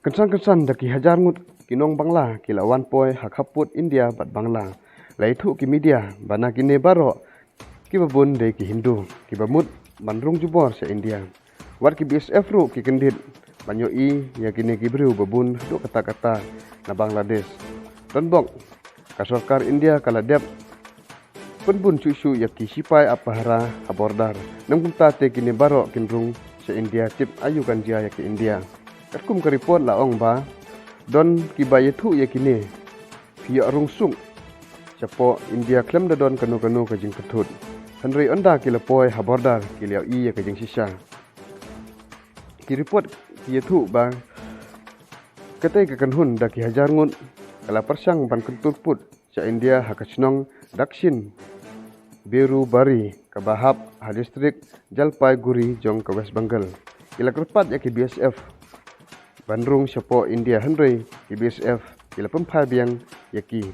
Kensan daki hajar ngut kinong Bangla kilawan poi hakaput India bat Bangla. Laitu ki media bana kine baro ki babun de ki Hindu ki bamut bandrung jubor se India. War ki BSF ru ki kendit banyo i ya kine ki bru babun do kata-kata na Bangladesh. Dan bok ka sarkar India kala dep penbun cucu ya ki sipai apahara abordar. Nang kumta te kine baro kindrung se India tip ayu kanjia ya ki India. Kum ke report la ong ba don ki ba yetu ya kini pia rungsung chapo India klem da don kanu ka jing ketut hanrei onda ki lapoi habordar ki liao i ya ka jing sisa ki report ki yetu ba katai ka kanhun da ki hajar ngun kala persang ban kentur put cha India hakachnong dakshin Beru Bari ka Bahab ha district Jalpaiguri jong ka West Bengal ila kerpat ya ki BSF Bandrung Chapo India Henry BSF kila pempai biang yaki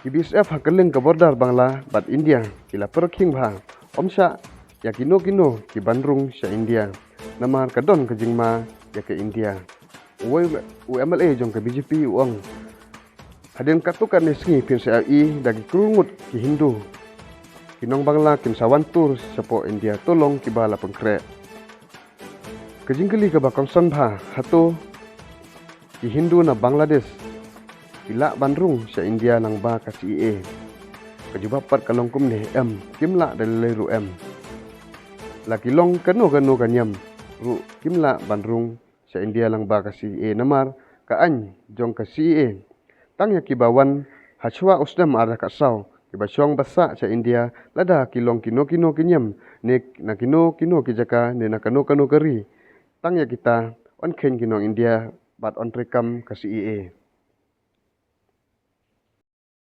BSF hakeleng ke bordar Bangla bat India kila perking bah omsa yakino kino ki Bandrung sya India namar kadon ke jingma ya ke India UMLA jong ke BJP uang hadin katukan neski pin CRI dagi kerungut ki Hindu kinong Bangla kin sawantur Chapo India tolong ki bala pengkrek Kejingkeli ke bakong sonbha hato ki Hindu na Bangladesh ila Bandrung sa India nang ba ka CEA kejubapat kalong kumne kimla dalilai ru laki long kanu kanyam ru kimla Bandrung sa India nang ba ka CEA namar ka an jong ka CEA tang ya kibawan hachwa usdam ada ka saw kibasyong basa sa India lada kilong kino kinyam nek na kino ki jaka ne na kanu kari tang ya kita on ken kinong India bat on rekam ke CEA